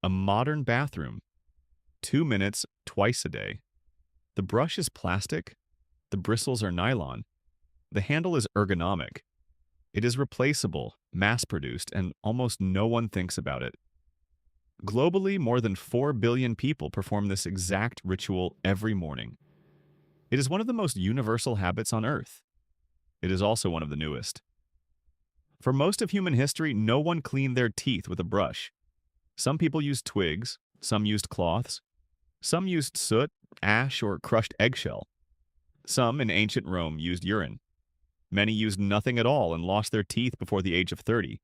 A modern bathroom, 2 minutes twice a day. The brush is plastic, the bristles are nylon, the handle is ergonomic. It is replaceable, mass-produced, and almost no one thinks about it. Globally, more than 4 billion people perform this exact ritual every morning. It is one of the most universal habits on Earth. It is also one of the newest. For most of human history, no one cleaned their teeth with a brush. Some people used twigs, some used cloths, some used soot, ash, or crushed eggshell. Some, in ancient Rome, used urine. Many used nothing at all and lost their teeth before the age of 30.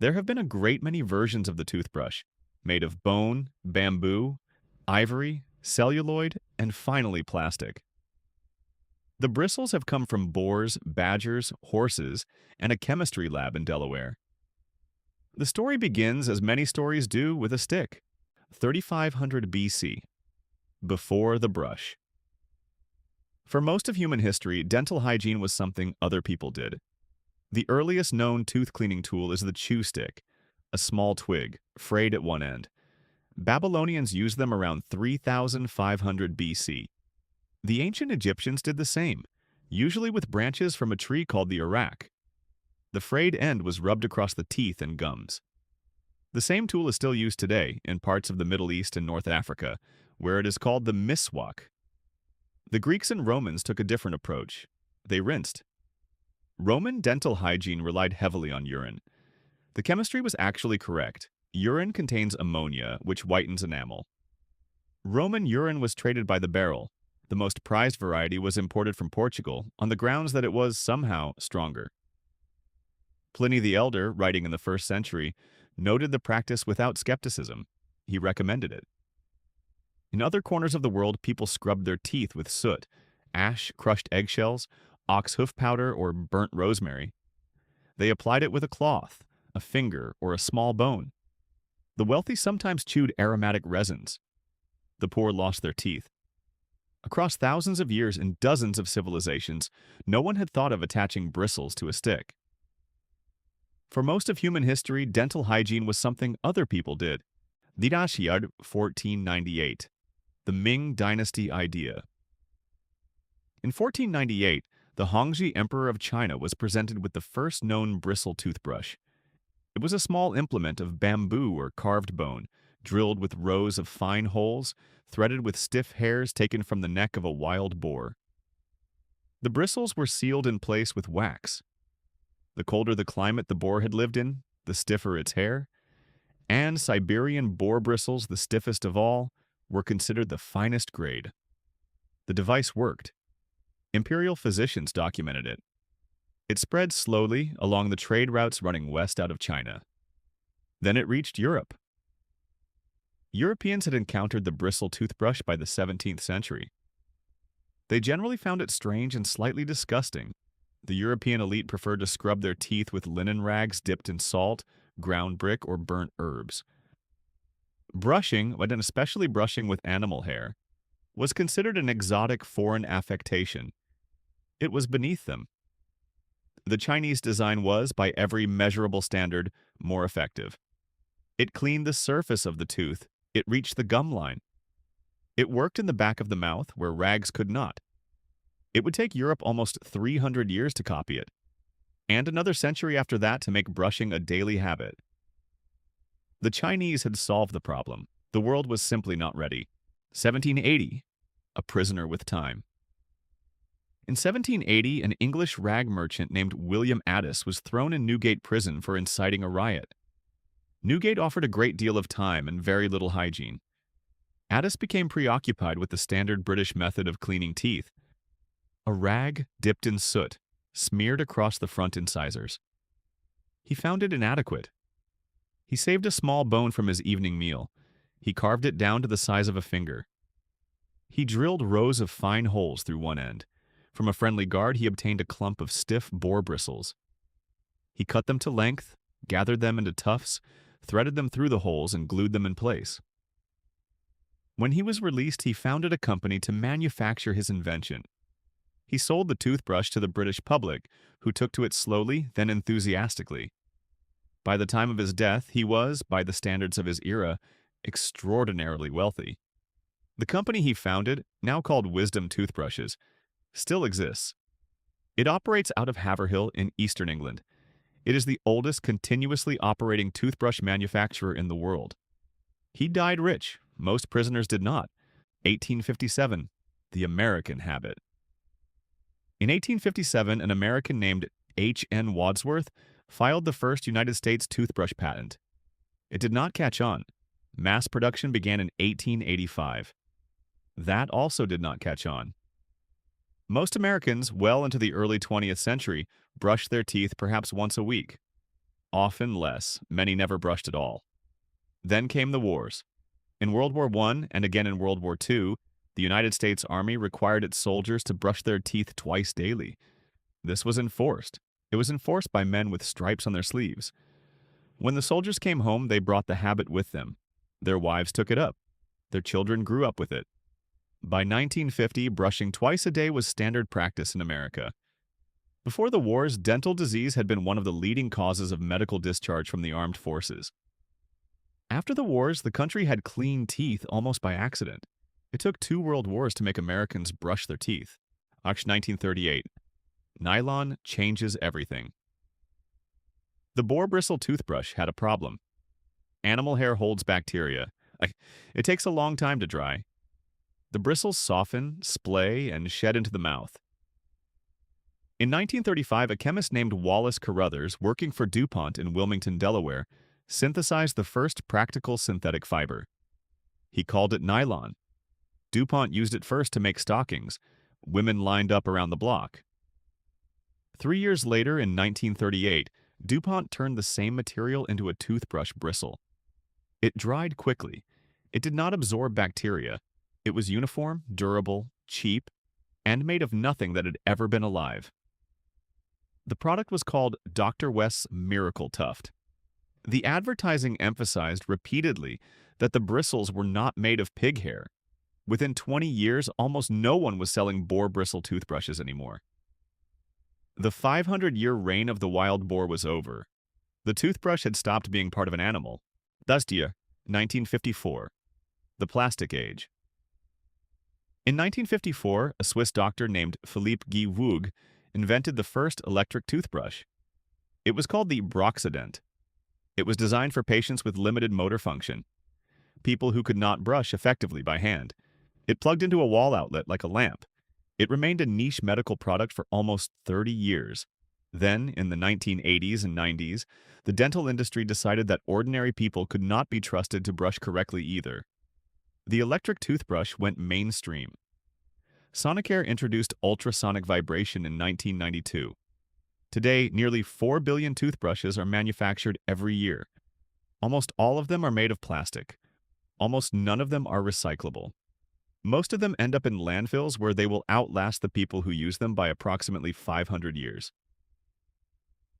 There have been a great many versions of the toothbrush, made of bone, bamboo, ivory, celluloid, and finally plastic. The bristles have come from boars, badgers, horses, and a chemistry lab in Delaware. The story begins, as many stories do, with a stick. 3500 BC, before the brush. For most of human history, dental hygiene was something other people did. The earliest known tooth cleaning tool is the chew stick, a small twig, frayed at one end. Babylonians used them around 3500 BC. The ancient Egyptians did the same, usually with branches from a tree called the arak. The frayed end was rubbed across the teeth and gums. The same tool is still used today in parts of the Middle East and North Africa, where it is called the miswak. The Greeks and Romans took a different approach. They rinsed. Roman dental hygiene relied heavily on urine. The chemistry was actually correct. Urine contains ammonia, which whitens enamel. Roman urine was traded by the barrel. The most prized variety was imported from Portugal on the grounds that it was somehow stronger. Pliny the Elder, writing in the 1st century, noted the practice without skepticism. He recommended it. In other corners of the world, people scrubbed their teeth with soot, ash, crushed eggshells, ox hoof powder, or burnt rosemary. They applied it with a cloth, a finger, or a small bone. The wealthy sometimes chewed aromatic resins. The poor lost their teeth. Across thousands of years and dozens of civilizations, no one had thought of attaching bristles to a stick. For most of human history, dental hygiene was something other people did. Dynasty 1498. The Ming dynasty idea. In 1498, the Hongji Emperor of China was presented with the first known bristle toothbrush. It was a small implement of bamboo or carved bone, drilled with rows of fine holes, threaded with stiff hairs taken from the neck of a wild boar. The bristles were sealed in place with wax. The colder the climate the boar had lived in, the stiffer its hair, and Siberian boar bristles, the stiffest of all, were considered the finest grade. The device worked. Imperial physicians documented it. It spread slowly along the trade routes running west out of China. Then it reached Europe. Europeans had encountered the bristle toothbrush by the 17th century. They generally found it strange and slightly disgusting. The European elite preferred to scrub their teeth with linen rags dipped in salt, ground brick, or burnt herbs. Brushing, and especially brushing with animal hair, was considered an exotic foreign affectation. It was beneath them. The Chinese design was, by every measurable standard, more effective. It cleaned the surface of the tooth. It reached the gum line. It worked in the back of the mouth where rags could not. It would take Europe almost 300 years to copy it, and another century after that to make brushing a daily habit. The Chinese had solved the problem. The world was simply not ready. 1780, a prisoner with time. In 1780, an English rag merchant named William Addis was thrown in Newgate prison for inciting a riot. Newgate offered a great deal of time and very little hygiene. Addis became preoccupied with the standard British method of cleaning teeth. A rag dipped in soot, smeared across the front incisors. He found it inadequate. He saved a small bone from his evening meal. He carved it down to the size of a finger. He drilled rows of fine holes through one end. From a friendly guard, he obtained a clump of stiff boar bristles. He cut them to length, gathered them into tufts, threaded them through the holes, and glued them in place. When he was released, he founded a company to manufacture his invention. He sold the toothbrush to the British public, who took to it slowly, then enthusiastically. By the time of his death, he was, by the standards of his era, extraordinarily wealthy. The company he founded, now called Wisdom Toothbrushes, still exists. It operates out of Haverhill in eastern England. It is the oldest continuously operating toothbrush manufacturer in the world. He died rich. Most prisoners did not. 1857, the American habit. In 1857, an American named H.N. Wadsworth filed the first United States toothbrush patent. It did not catch on. Mass production began in 1885. That also did not catch on. Most Americans, well into the early 20th century, brushed their teeth perhaps once a week. Often less. Many never brushed at all. Then came the wars. In World War I and again in World War II, the United States Army required its soldiers to brush their teeth twice daily. This was enforced. It was enforced by men with stripes on their sleeves. When the soldiers came home, they brought the habit with them. Their wives took it up. Their children grew up with it. By 1950, brushing twice a day was standard practice in America. Before the wars, dental disease had been one of the leading causes of medical discharge from the armed forces. After the wars, the country had clean teeth almost by accident. It took 2 world wars to make Americans brush their teeth. March 1938. Nylon changes everything. The boar bristle toothbrush had a problem. Animal hair holds bacteria. It takes a long time to dry. The bristles soften, splay, and shed into the mouth. In 1935, a chemist named Wallace Carruthers, working for DuPont in Wilmington, Delaware, synthesized the first practical synthetic fiber. He called it nylon. DuPont used it first to make stockings. Women lined up around the block. 3 years later, in 1938, DuPont turned the same material into a toothbrush bristle. It dried quickly. It did not absorb bacteria. It was uniform, durable, cheap, and made of nothing that had ever been alive. The product was called Dr. West's Miracle Tuft. The advertising emphasized repeatedly that the bristles were not made of pig hair. Within 20 years, almost no one was selling boar bristle toothbrushes anymore. The 500-year reign of the wild boar was over. The toothbrush had stopped being part of an animal. Thus, 1954, the plastic age. In 1954, a Swiss doctor named Philippe Guy Vogue invented the first electric toothbrush. It was called the Broxident. It was designed for patients with limited motor function, people who could not brush effectively by hand. It plugged into a wall outlet like a lamp. It remained a niche medical product for almost 30 years. Then, in the 1980s and 90s, the dental industry decided that ordinary people could not be trusted to brush correctly either. The electric toothbrush went mainstream. Sonicare introduced ultrasonic vibration in 1992. Today, nearly 4 billion toothbrushes are manufactured every year. Almost all of them are made of plastic. Almost none of them are recyclable. Most of them end up in landfills where they will outlast the people who use them by approximately 500 years.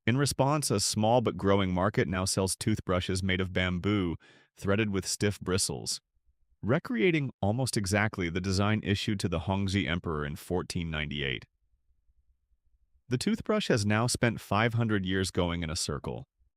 In response, a small but growing market now sells toothbrushes made of bamboo, threaded with stiff bristles, recreating almost exactly the design issued to the Hongzhi Emperor in 1498. The toothbrush has now spent 500 years going in a circle.